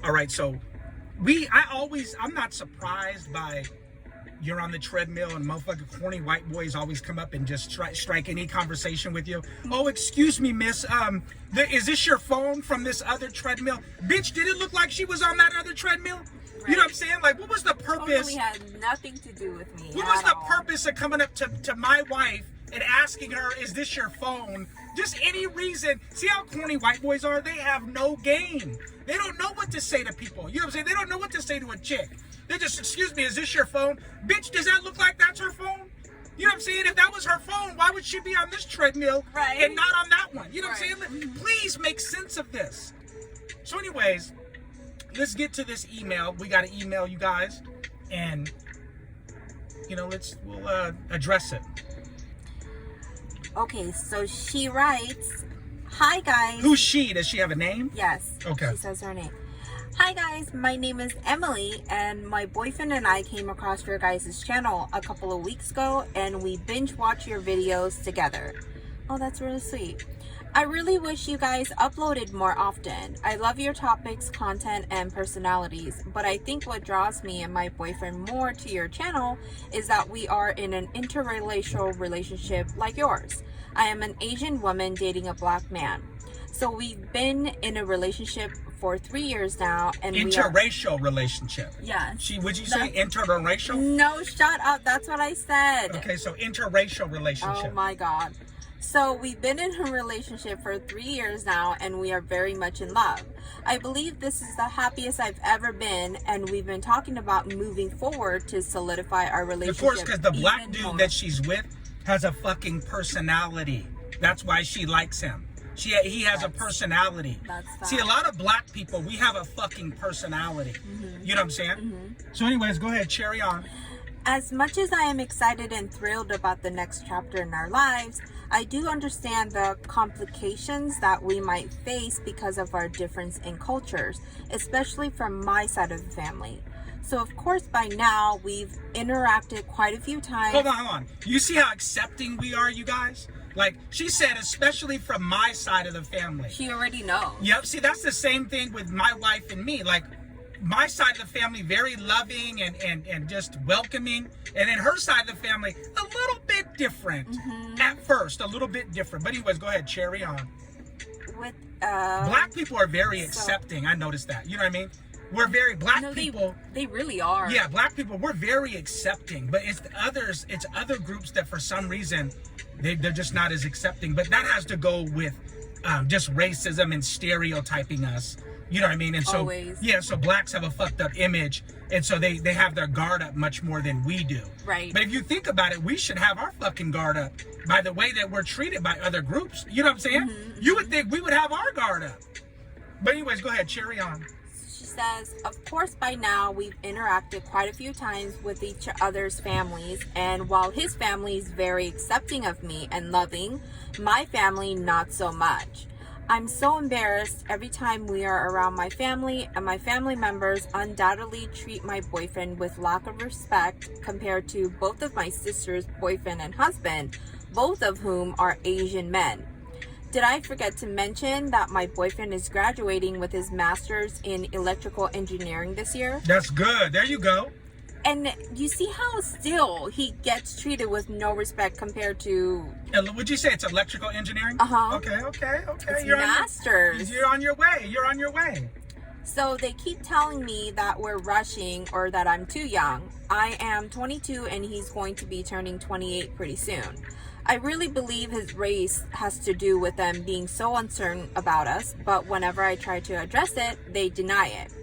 All right, so I'm not surprised by you're on the treadmill and motherfucking corny white boys always come up and just strike any conversation with you. Oh, excuse me, miss. Is this your phone from this other treadmill? Bitch, did it look like she was on that other treadmill? Right. You know what I'm saying? Like, what was the purpose? Totally had nothing to do with me. What was the purpose of coming up to my wife and asking her, is this your phone? Just any reason. See how corny white boys are? They have no game. They don't know what to say to people. You know what I'm saying? They don't know what to say to a chick. They just, excuse me, is this your phone? Bitch, does that look like that's her phone? You know what I'm saying? If that was her phone, why would she be on this treadmill and not on that one? You know what I'm saying? Please make sense of this. So anyways, let's get to this email. We got to email you guys and, we'll address it. Okay, so she writes, hi guys. Who's she? Does she have a name? Yes. Okay. She says her name. Hi guys, my name is Emily and my boyfriend and I came across your guys' channel a couple of weeks ago and we binge watch your videos together. Oh, that's really sweet. I really wish you guys uploaded more often. I love your topics, content, and personalities, but I think what draws me and my boyfriend more to your channel is that we are in an interracial relationship like yours. I am an Asian woman dating a black man. So we've been in a relationship for 3 years now, and interracial relationship. Yeah. Would you say interracial? No, shut up. That's what I said. Okay, so interracial relationship. Oh my God. So we've been in a relationship for 3 years now, and we are very much in love. I believe this is the happiest I've ever been, and we've been talking about moving forward to solidify our relationship. Of course, because the black dude that she's with has a fucking personality. That's why she likes him. He has a personality. See, a lot of black people, we have a fucking personality. You know what I'm saying? So anyways, go ahead, cherry on. As much as I am excited and thrilled about the next chapter in our lives, I do understand the complications that we might face because of our difference in cultures, especially from my side of the family. So of course by now we've interacted quite a few times. Hold on. You see how accepting we are, you guys? Like she said, especially from my side of the family. She already knows. Yep. See, that's the same thing with my wife and me. Like my side of the family, very loving and just welcoming. And then her side of the family, a little bit different. At first, a little bit different. But anyways, go ahead, cherry on. With black people are very accepting. I noticed that. You know what I mean? We're very people. They really are. Yeah, black people, we're very accepting. But it's other groups that for some reason they're just not as accepting. But that has to go with just racism and stereotyping us. You know what I mean? And so Always. Yeah, so blacks have a fucked up image, and so they have their guard up much more than we do. Right. But if you think about it, we should have our fucking guard up by the way that we're treated by other groups. You know what I'm saying? You would think we would have our guard up. But anyways, go ahead, cherry on. She says, of course by now we've interacted quite a few times with each other's families, and while his family is very accepting of me and loving, my family not so much. I'm so embarrassed every time we are around my family, and my family members undoubtedly treat my boyfriend with lack of respect compared to both of my sister's boyfriend and husband, both of whom are Asian men. Did I forget to mention that my boyfriend is graduating with his master's in electrical engineering this year? That's good. There you go. And you see how still he gets treated with no respect compared to... Would you say it's electrical engineering? Okay. It's master's. You're on your way. So they keep telling me that we're rushing or that I'm too young. I am 22 and he's going to be turning 28 pretty soon. I really believe his race has to do with them being so uncertain about us, but whenever I try to address it, they deny it.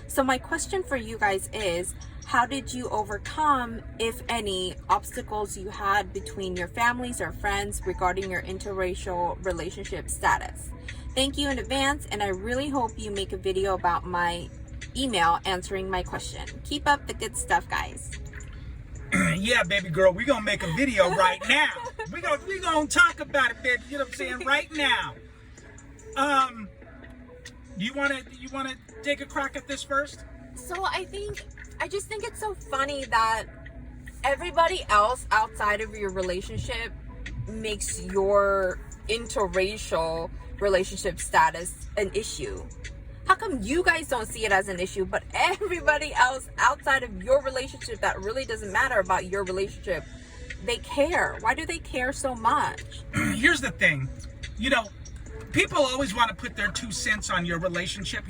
So my question for you guys is, how did you overcome, if any, obstacles you had between your families or friends regarding your interracial relationship status? Thank you in advance, and I really hope you make a video about my email answering my question. Keep up the good stuff, guys. Yeah, baby girl, we're gonna make a video right now. We're gonna talk about it, baby. You know what I'm saying? Right now. You wanna take a crack at this first? So I just think it's so funny that everybody else outside of your relationship makes your interracial relationship status an issue. How come you guys don't see it as an issue, but everybody else outside of your relationship that really doesn't matter about your relationship, they care? Why do they care so much? Here's the thing, people always want to put their 2 cents on your relationship,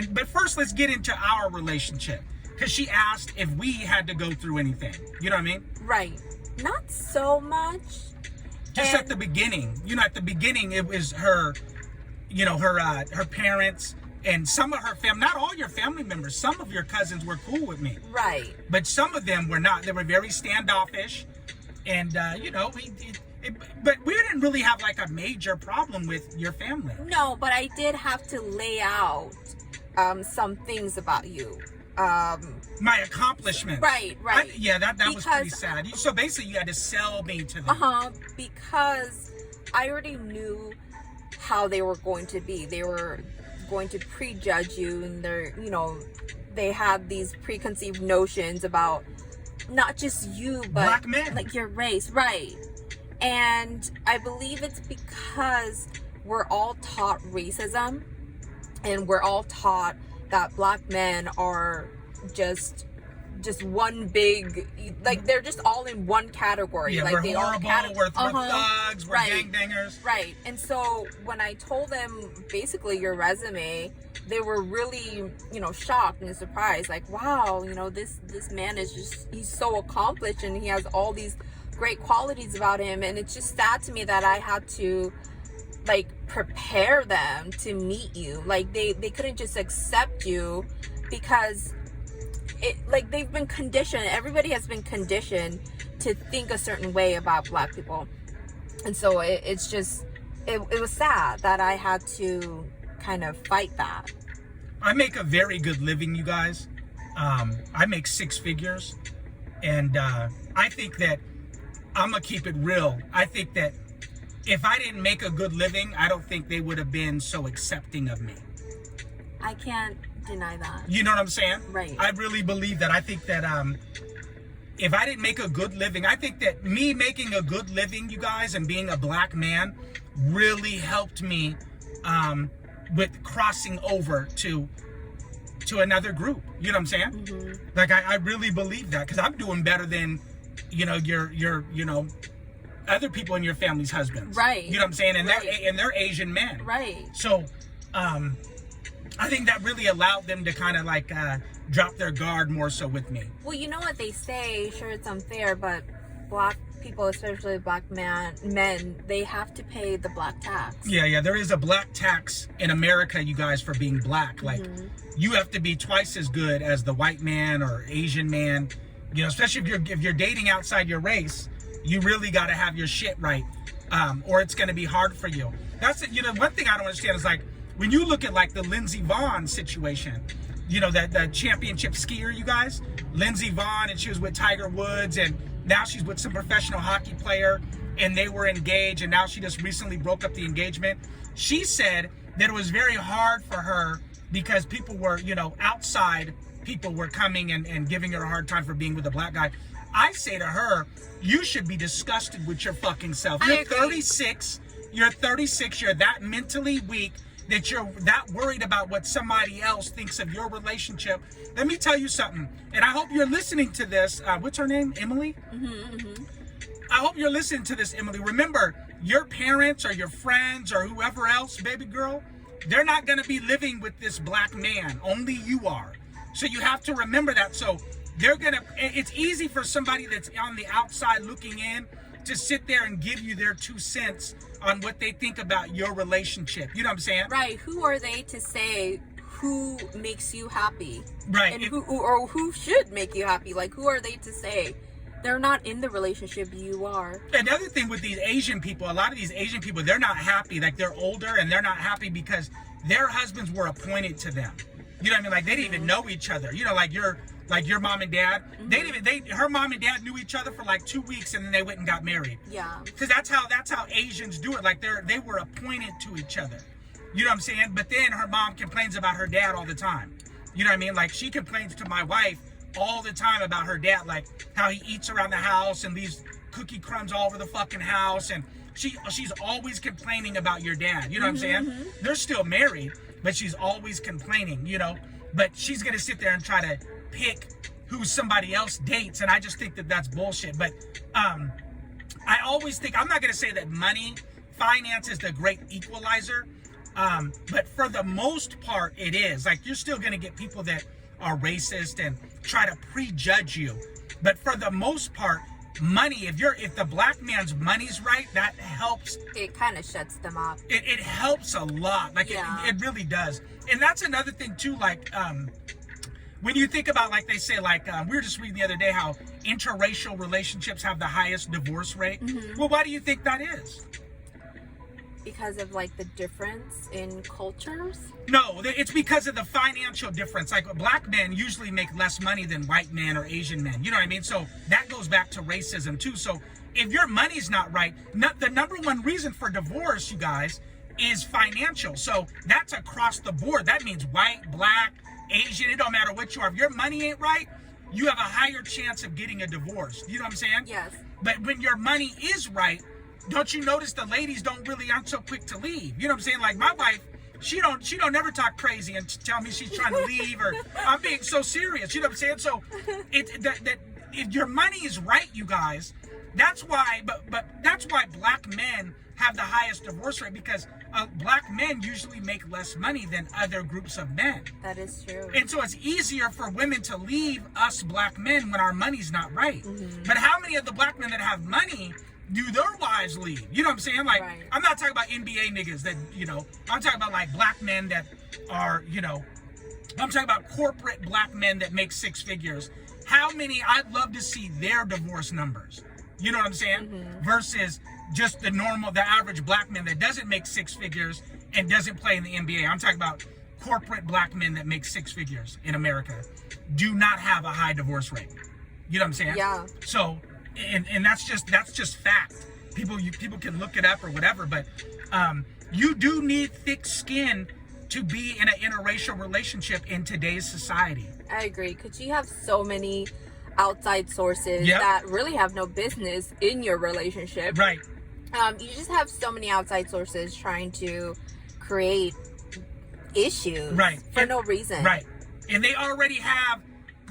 but first let's get into our relationship, because she asked if we had to go through anything. You know what I mean? Right. Not so much. Just at the beginning, at the beginning it was her, her parents and some of her family. Not all your family members. Some of your cousins were cool with me. Right. But some of them were not. They were very standoffish, and but we didn't really have like a major problem with your family. No, but I did have to lay out some things about you. My accomplishments. Right. That was pretty sad. So basically you had to sell me to them. Because I already knew how they were going to be. They were going to prejudge you, and they had these preconceived notions about not just you, but black men, like your race. Right. And I believe it's because we're all taught racism, and we're all taught that black men are just one big, like they're just all in one category. Yeah, like we're they horrible, we're thugs, we're gangbangers. Right. And so when I told them basically your resume, they were really, shocked and surprised. Like, wow, this man is he's so accomplished, and he has all these great qualities about him. And it's just sad to me that I had to like prepare them to meet you. Like they couldn't just accept you because they've been conditioned. Everybody has been conditioned to think a certain way about black people. And so it was sad that I had to kind of fight that. I make a very good living, you guys. I make 6 figures, and I think that I'm gonna keep it real. I think that if I didn't make a good living, I don't think they would have been so accepting of me. I can't deny that. You know what I'm saying? Right. I really believe that. I think that if I didn't make a good living, I think that me making a good living, you guys, and being a black man really helped me with crossing over to another group. You know what I'm saying? Mm-hmm. Like I really believe that, because I'm doing better than your other people in your family's husbands. Right. You know what I'm saying? And they're Asian men. Right. So I think that really allowed them to kind of like drop their guard more so with me. Well, you know what they say, sure, it's unfair, but black people, especially black men, they have to pay the black tax. Yeah, there is a black tax in America, you guys, for being black. Like, you have to be twice as good as the white man or Asian man. Especially if you're dating outside your race, you really got to have your shit right, or it's going to be hard for you. That's it. One thing I don't understand is like when you look at like the Lindsey Vonn situation. That championship skier, you guys, Lindsey Vonn, and she was with Tiger Woods, and now she's with some professional hockey player, and they were engaged, and now she just recently broke up the engagement. She said that it was very hard for her because people were, outside people were coming and giving her a hard time for being with a black guy. I say to her, you should be disgusted with your fucking self. You're 36, you're that mentally weak, that you're that worried about what somebody else thinks of your relationship. Let me tell you something, and I hope you're listening to this. What's her name? Emily? Mm-hmm. I hope you're listening to this, Emily. Remember, your parents or your friends or whoever else, baby girl, they're not going to be living with this black man. Only you are. So you have to remember that. So it's easy for somebody that's on the outside looking in to sit there and give you their 2 cents on what they think about your relationship. You know what I'm saying? Right. Who are they to say who makes you happy? Right. And who should make you happy? Like, who are they to say? They're not in the relationship, you are. Another thing with these Asian people, a lot of these Asian people, they're not happy. Like, they're older and they're not happy because their husbands were appointed to them. You know what I mean? Like, they didn't even know each other. Like your mom and dad, her mom and dad knew each other for like 2 weeks, and then they went and got married. Yeah. Because that's how Asians do it. Like they were appointed to each other. You know what I'm saying? But then her mom complains about her dad all the time. You know what I mean? Like, she complains to my wife all the time about her dad, like how he eats around the house and leaves cookie crumbs all over the fucking house, and she's always complaining about your dad. You know what I'm saying? They're still married. but she's always complaining, but she's going to sit there and try to pick who somebody else dates. And I just think that that's bullshit. But I always think, I'm not going to say that finance is the great equalizer. But for the most part, it is. Like, you're still going to get people that are racist and try to prejudge you. But for the most part, money, if the black man's money's right, that helps. It kind of shuts them up. It helps a lot. Like, it really does. And that's another thing too, like, when you think about, like they say, like, we were just reading the other day how interracial relationships have the highest divorce rate. Well, why do you think that is? Because of, like, the difference in cultures? No, it's because of the financial difference. Like, black men usually make less money than white men or Asian men. You know what I mean? So that goes back to racism too. So if your money's not right, the number one reason for divorce, you guys, is financial. So that's across the board. That means white, black, Asian, it don't matter what you are. If your money ain't right, you have a higher chance of getting a divorce. You know what I'm saying? Yes. But when your money is right, don't you notice the ladies aren't so quick to leave? You know what I'm saying? Like, my wife, she don't never talk crazy and tell me she's trying to leave, or I'm being so serious. You know what I'm saying? So that if your money is right, you guys, that's why. But that's why black men have the highest divorce rate, because black men usually make less money than other groups of men. That is true. And so it's easier for women to leave us black men when our money's not right. But how many of the black men that have money do their wives leave? You know what I'm saying? Like, right. I'm not talking about NBA niggas that, I'm talking about, like, black men that are, I'm talking about corporate black men that make six figures. How many, I'd love to see their divorce numbers. You know what I'm saying? Versus just the average black man that doesn't make six figures and doesn't play in the NBA. I'm talking about corporate black men that make six figures in America do not have a high divorce rate. You know what I'm saying? Yeah. So, and that's just fact. People can look it up or whatever, but you do need thick skin to be in an interracial relationship in today's society. I agree, because you have so many outside sources that really have no business in your relationship. Right. You just have so many outside sources trying to create issues for no reason. Right. And they already have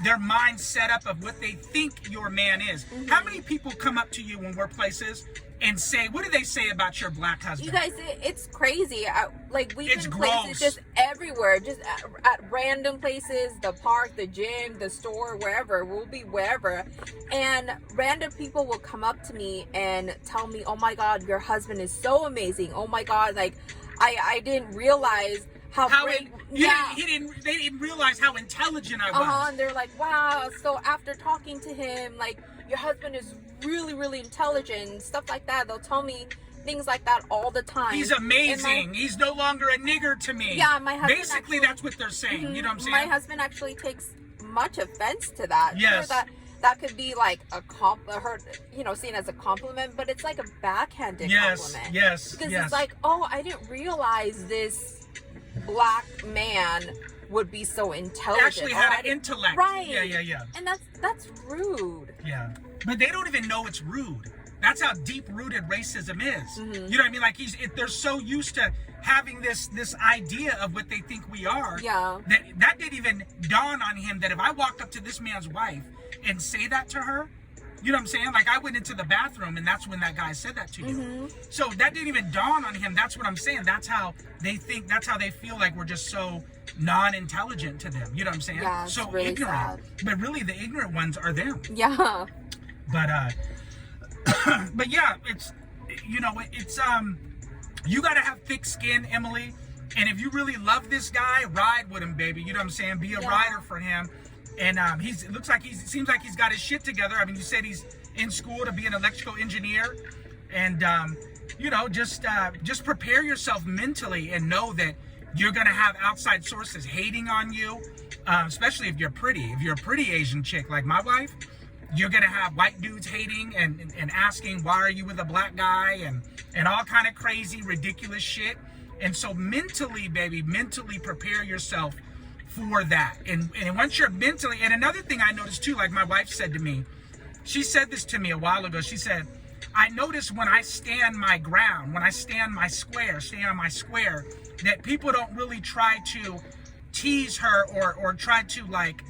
their mind set up of what they think your man is. How many people come up to you in workplaces and say, what do they say about your black husband? You guys, it's crazy. We've It's been gross. places just everywhere, just at random places, the park, the gym, the store, wherever. We'll be wherever. And random people will come up to me and tell me, oh my God, your husband is so amazing. Oh my God, like, I didn't realize they didn't realize how intelligent I was. And they're like, wow, so after talking to him, like, your husband is really, really intelligent, stuff like that. They'll tell me things like that all the time. He's amazing. He's no longer a nigger to me. Yeah, my husband basically that's what they're saying. You know what I'm saying? My husband actually takes much offense to that. Yes. Sure, that could be like seen as a compliment, but it's like a backhanded compliment. Yes. Because it's like, oh, I didn't realize this black man would be so intelligent. Actually had an intellect. Right. Yeah. And that's rude. Yeah. But they don't even know it's rude. That's how deep-rooted racism is. You know what I mean? Like, they're so used to having this idea of what they think we are. Yeah. That didn't even dawn on him that if I walked up to this man's wife and say that to her, you know what I'm saying? Like, I went into the bathroom and that's when that guy said that to you. So that didn't even dawn on him. That's what I'm saying. That's how they think. That's how they feel like we're just so non-intelligent to them. You know what I'm saying? Yeah, it's so really ignorant. sad. But really, the ignorant ones are them. Yeah. But but yeah, it's you gotta have thick skin, Emily. And if you really love this guy, ride with him, baby. You know what I'm saying? Be a rider for him. And seems like he's got his shit together. I mean, you said he's in school to be an electrical engineer, and just prepare yourself mentally and know that you're gonna have outside sources hating on you, especially if you're pretty. If you're a pretty Asian chick like my wife, you're gonna have white dudes hating and asking, why are you with a black guy, and all kind of crazy, ridiculous shit. And so mentally, baby, prepare yourself for that. And once you're mentally, and another thing I noticed too, like my wife said to me, she said this to me a while ago. She said, I notice when I stand my ground, when I stand my square, stay on my square, that people don't really try to tease her or try to like,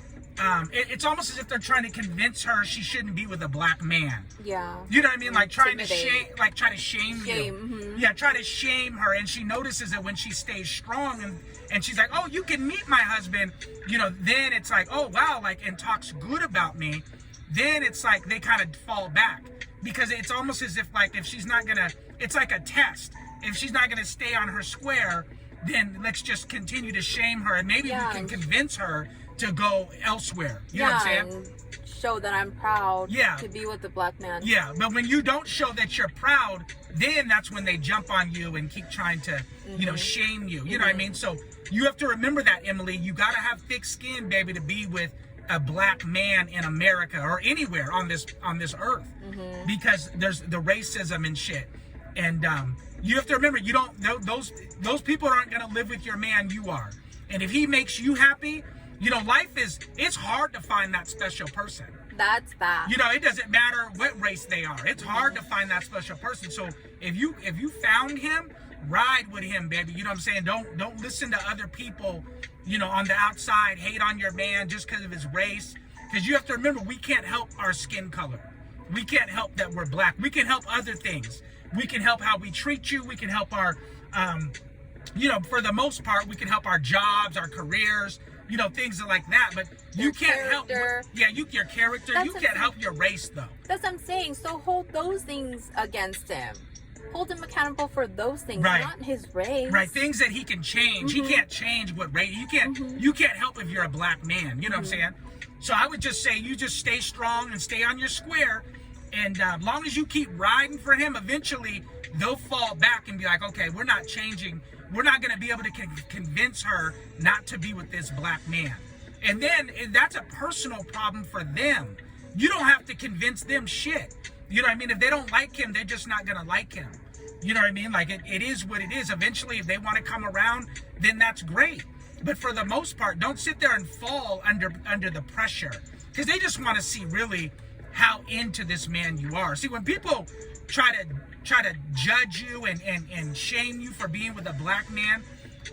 it's almost as if they're trying to convince her she shouldn't be with a black man. Yeah. You know what I mean? Like trying to Intimidate. try to shame you. Mm-hmm. Yeah, try to shame her, and she notices it when she stays strong and she's like, oh, you can meet my husband, you know, then it's like, oh wow, like, and talks good about me. Then it's like they kind of fall back, because it's almost as if like, if she's not gonna, it's like a test. If she's not gonna stay on her square, then let's just continue to shame her, and maybe we can convince her to go elsewhere. You know what I'm saying? And show that I'm proud to be with the black man. Yeah, but when you don't show that you're proud, then that's when they jump on you and keep trying to, you know, shame you. You know what I mean? So you have to remember that, Emily. You got to have thick skin, baby, to be with a black man in America or anywhere on this earth, because there's the racism and shit. And you have to remember, you don't, those people aren't going to live with your man. You are. And if he makes you happy, you know, it's hard to find that special person. That's that. You know, it doesn't matter what race they are. It's hard to find that special person. So if you found him, ride with him, baby. You know what I'm saying? Don't listen to other people, you know, on the outside, hate on your man just because of his race. Because you have to remember, we can't help our skin color. We can't help that we're black. We can help other things. We can help how we treat you. We can help our, you know, for the most part, we can help our jobs, our careers, you know, things like that. But you can't help. Yeah, your character. You can't help your race, though. That's what I'm saying. So hold those things against him. Hold him accountable for those things, not his race. Right, things that he can change. He can't change what race. You can't help if you're a black man. You know what I'm saying? So I would just say, you just stay strong and stay on your square. And as long as you keep riding for him, eventually they'll fall back and be like, okay, we're not changing. We're not going to be able to convince her not to be with this black man. And then that's a personal problem for them. You don't have to convince them shit. You know what I mean? If they don't like him, they're just not going to like him. You know what I mean? Like, it is what it is. Eventually, if they want to come around, then that's great. But for the most part, don't sit there and fall under the pressure, because they just want to see really how into this man you are. See, when people try to judge you and shame you for being with a black man,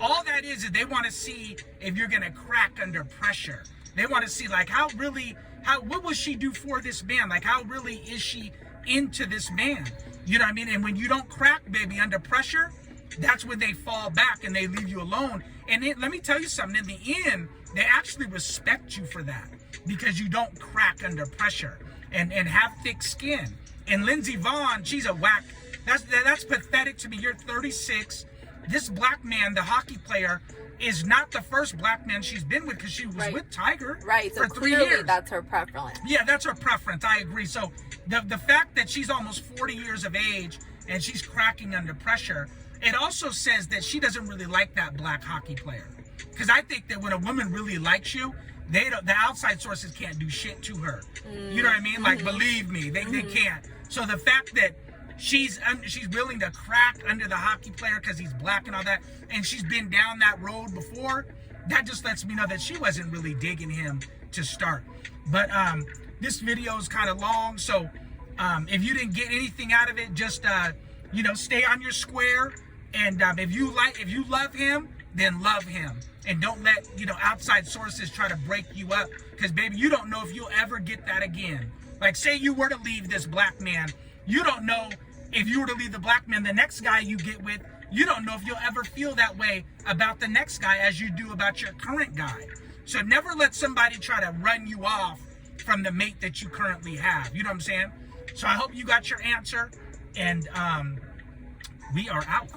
all that is they want to see if you're going to crack under pressure. They want to see, like, what will she do for this man? Like, how really is she into this man? You know what I mean? And when you don't crack, baby, under pressure, that's when they fall back and they leave you alone. And let me tell you something, in the end, they actually respect you for that, because you don't crack under pressure and have thick skin. And Lindsey Vonn, she's a whack. That's pathetic to me. You're 36. This black man, the hockey player, is not the first black man she's been with, because she was with Tiger for 3 years. That's her preference. Yeah, that's her preference. I agree. So the fact that she's almost 40 years of age and she's cracking under pressure, it also says that she doesn't really like that black hockey player. Because I think that when a woman really likes you, the outside sources can't do shit to her. You know what I mean? Like, believe me, they can't. So the fact that she's willing to crack under the hockey player because he's black and all that, and she's been down that road before, that just lets me know that she wasn't really digging him to start. But this video is kind of long, so if you didn't get anything out of it, just you know, stay on your square. And if you love him, then love him, and don't let, you know, outside sources try to break you up, because baby, you don't know if you'll ever get that again. Like, say you were to leave this black man, you don't know if you were to leave the black man, the next guy you get with, you don't know if you'll ever feel that way about the next guy as you do about your current guy. So never let somebody try to run you off from the mate that you currently have. You know what I'm saying? So I hope you got your answer, and we are out.